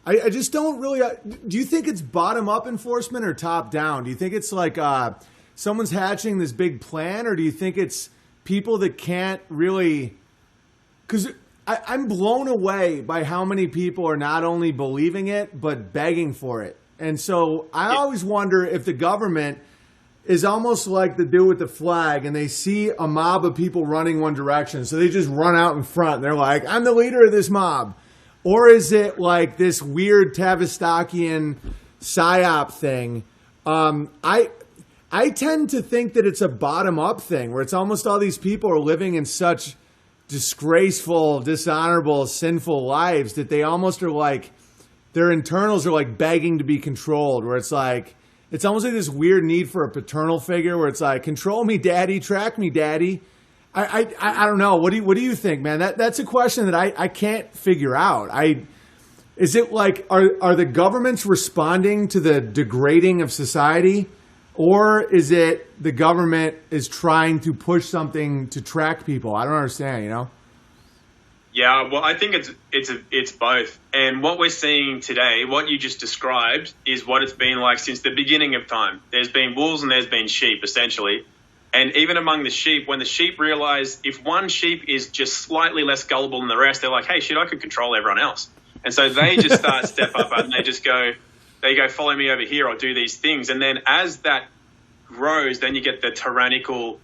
I just don't really. Do you think it's bottom up enforcement or top down? Do you think it's like someone's hatching this big plan, or do you think it's people that can't really? Because I'm blown away by how many people are not only believing it, but begging for it. And so I always wonder if the government is almost like the dude with the flag and they see a mob of people running one direction. So they just run out in front. And they're like, I'm the leader of this mob. Or is it like this weird Tavistokian psyop thing? I tend to think that it's a bottom-up thing where it's almost all these people are living in such disgraceful, dishonorable, sinful lives that they almost are like, their internals are like begging to be controlled, where it's like, it's almost like this weird need for a paternal figure where it's like, control me, daddy, track me, daddy. I don't know. What do you think, man? That's a question that I can't figure out. Is it like, are the governments responding to the degrading of society? Or is it the government is trying to push something to track people? I don't understand, you know? Yeah, well, I think it's both. And what we're seeing today, what you just described, is what it's been like since the beginning of time. There's been wolves and there's been sheep, essentially. And even among the sheep, when the sheep realize if one sheep is just slightly less gullible than the rest, they're like, hey, shit, I could control everyone else. And so they just step up and they just go, follow me over here, I'll do these things. And then as that grows, then you get the tyrannical,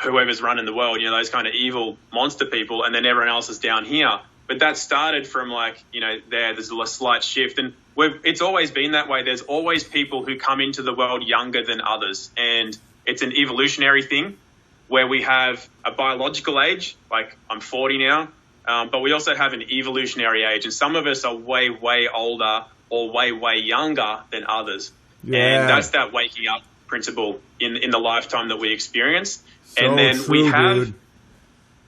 whoever's running the world, those kind of evil monster people, and then everyone else is down here. But that started from there's a slight shift. And it's always been that way. There's always people who come into the world younger than others. And it's an evolutionary thing where we have a biological age, like I'm 40 now, but we also have an evolutionary age. And some of us are way, way older or way, way younger than others. Yeah. And that's that waking up principle in the lifetime that we experience. So and then true, we have... dude.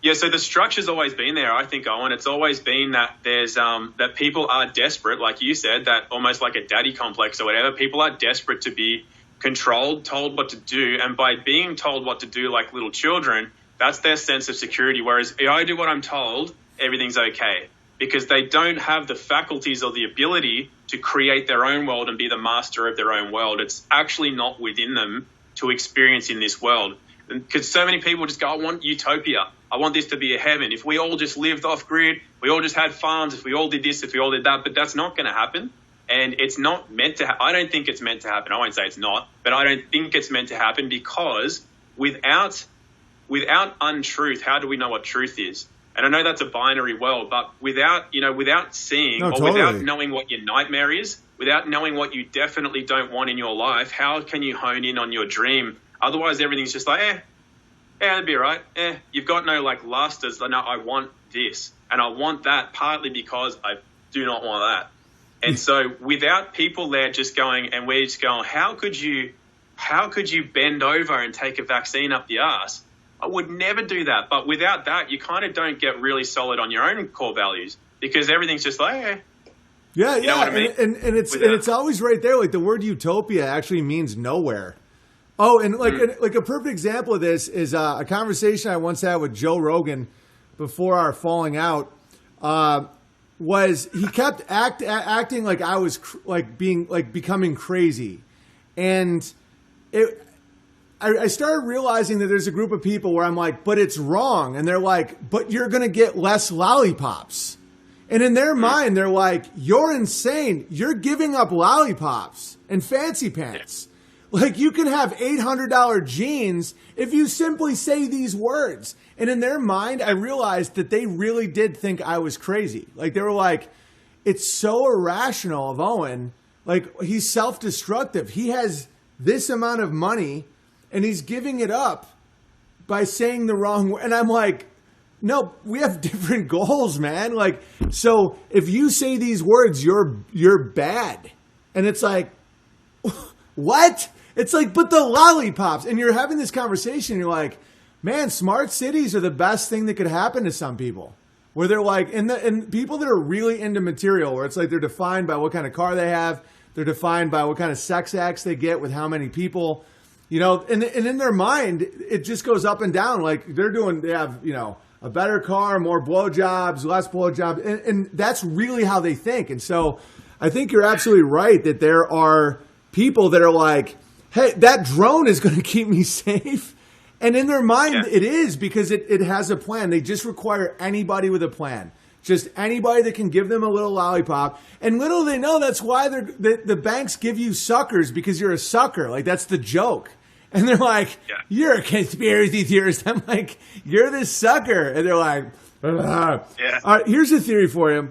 Yeah, so the structure's always been there, I think, Owen. It's always been that there's that people are desperate, like you said, that almost like a daddy complex or whatever. People are desperate to be controlled, told what to do, and by being told what to do like little children, that's their sense of security. Whereas if I do what I'm told, everything's okay, because they don't have the faculties or the ability to create their own world and be the master of their own world. It's actually not within them to experience in this world. Because so many people just go, I want utopia. I want this to be a heaven. If we all just lived off grid, we all just had farms, if we all did this, if we all did that, but that's not going to happen. And it's not meant to I don't think it's meant to happen. I won't say it's not, but I don't think it's meant to happen because without untruth, how do we know what truth is? And I know that's a binary world, but without seeing totally. Without knowing what your nightmare is, without knowing what you definitely don't want in your life, how can you hone in on your dream? Otherwise, everything's just like, that'd be all right. You've got no lust as, no, I want this and I want that partly because I do not want that. And so without people there just going, and we're just going, how could you bend over and take a vaccine up the arse? I would never do that. But without that, you kind of don't get really solid on your own core values because everything's just like, Yeah, you know what I mean? And it's always right there. Like the word utopia actually means nowhere. Oh, and like a perfect example of this is a conversation I once had with Joe Rogan before our falling out. Was he kept acting like I was becoming crazy, and I started realizing that there's a group of people where I'm like, but it's wrong, and they're like, but you're gonna get less lollipops, and in their mind they're like, you're insane, you're giving up lollipops and fancy pants. Like, you can have $800 jeans if you simply say these words. And in their mind, I realized that they really did think I was crazy. Like, they were like, it's so irrational of Owen. Like, he's self-destructive. He has this amount of money, and he's giving it up by saying the wrong word. And I'm like, no, we have different goals, man. Like, so if you say these words, you're bad. And it's like, what? It's like, but the lollipops, and you're having this conversation, and you're like, man, smart cities are the best thing that could happen to some people. Where they're like, and people that are really into material, where it's like they're defined by what kind of car they have, they're defined by what kind of sex acts they get with how many people, and in their mind, it just goes up and down. Like they have, a better car, more blowjobs, less blowjobs. And that's really how they think. And so I think you're absolutely right that there are people that are like, hey, that drone is going to keep me safe. And in their mind, it is, because it has a plan. They just require anybody with a plan. Just anybody that can give them a little lollipop. And little they know that's why the banks give you suckers, because you're a sucker. Like, that's the joke. And they're like, you're a conspiracy theorist. I'm like, you're this sucker. And they're like, All right, here's a theory for you.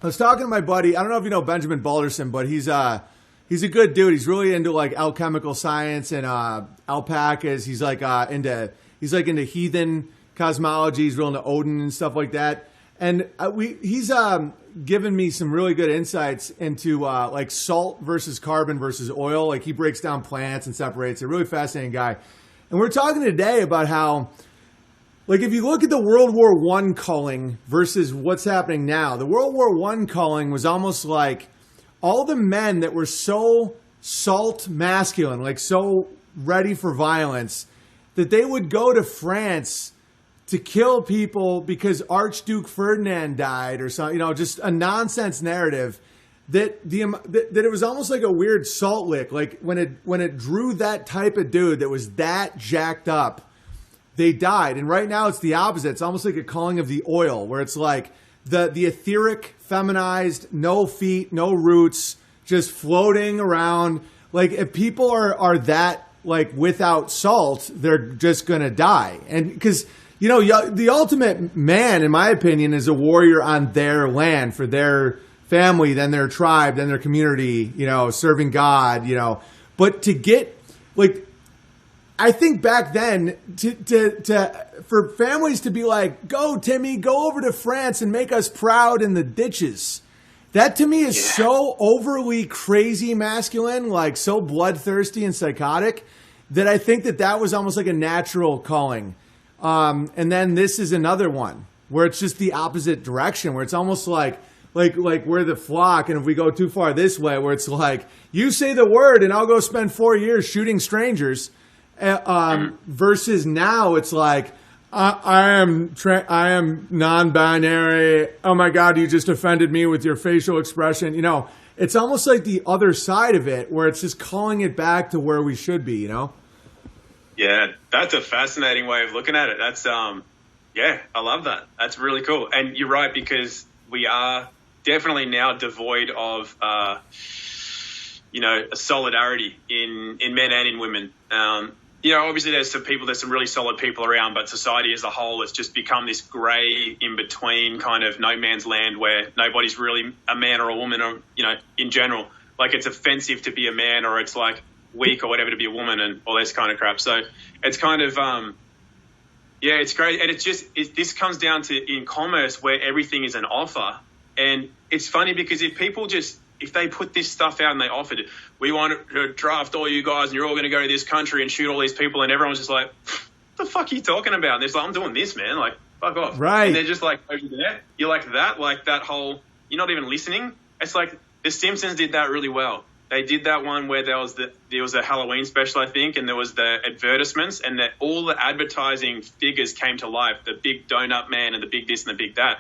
I was talking to my buddy. I don't know if you know Benjamin Balderson, but he's a good dude. He's really into like alchemical science and alpacas. He's like into heathen cosmology. He's real into Odin and stuff like that. And he's given me some really good insights into like salt versus carbon versus oil. Like, he breaks down plants and separates. A really fascinating guy. And we're talking today about how, like, if you look at the World War I culling versus what's happening now, the World War I culling was almost like all the men that were so salt masculine, like so ready for violence, that they would go to France to kill people because Archduke Ferdinand died or something, just a nonsense narrative that it was almost like a weird salt lick. Like, when it drew that type of dude that was that jacked up, they died. And right now it's the opposite. It's almost like a calling of the oil, where it's like the etheric, feminized, no feet, no roots, just floating around. Like, if people are that, like, without salt, they're just going to die. And because, the ultimate man, in my opinion, is a warrior on their land for their family, then their tribe, then their community, serving God, But to get, like, I think back then for families to be like, go Timmy, go over to France and make us proud in the ditches. That to me is so overly crazy masculine, like so bloodthirsty and psychotic, that I think that was almost like a natural calling. And then this is another one where it's just the opposite direction, where it's almost like we're the flock, and if we go too far this way, where it's like, you say the word and I'll go spend 4 years shooting strangers. Versus now it's like, I am non-binary. Oh my God, you just offended me with your facial expression. It's almost like the other side of it, where it's just calling it back to where we should be, Yeah, that's a fascinating way of looking at it. That's, I love that. That's really cool. And you're right, because we are definitely now devoid of, solidarity in men and in women. Obviously there's some really solid people around, but society as a whole has just become this grey in between kind of no man's land, where nobody's really a man or a woman, or, in general, like, it's offensive to be a man, or it's like weak or whatever to be a woman, and all this kind of crap. So it's kind of, it's great. And this comes down to in commerce, where everything is an offer. And it's funny because if they put this stuff out and they offered it, we want to draft all you guys and you're all going to go to this country and shoot all these people, and everyone's just like, what the fuck are you talking about? And they're like, I'm doing this, man. Like, fuck off. Right. And they're just like, over there. You're like that whole, you're not even listening. It's like The Simpsons did that really well. They did that one where there was a Halloween special, I think, and there was the advertisements, and that all the advertising figures came to life, the big donut man and the big this and the big that.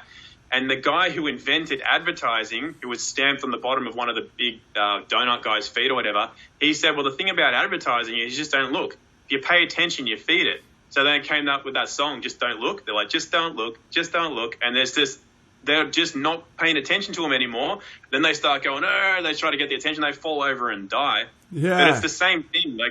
And the guy who invented advertising, who was stamped on the bottom of one of the big donut guy's feet or whatever, he said, well, the thing about advertising is you just don't look. If you pay attention, you feed it. So then it came up with that song, Just Don't Look. They're like, just don't look, just don't look. And they're just not paying attention to them anymore. Then they start going, they try to get the attention. They fall over and die. Yeah. But it's the same thing. Like,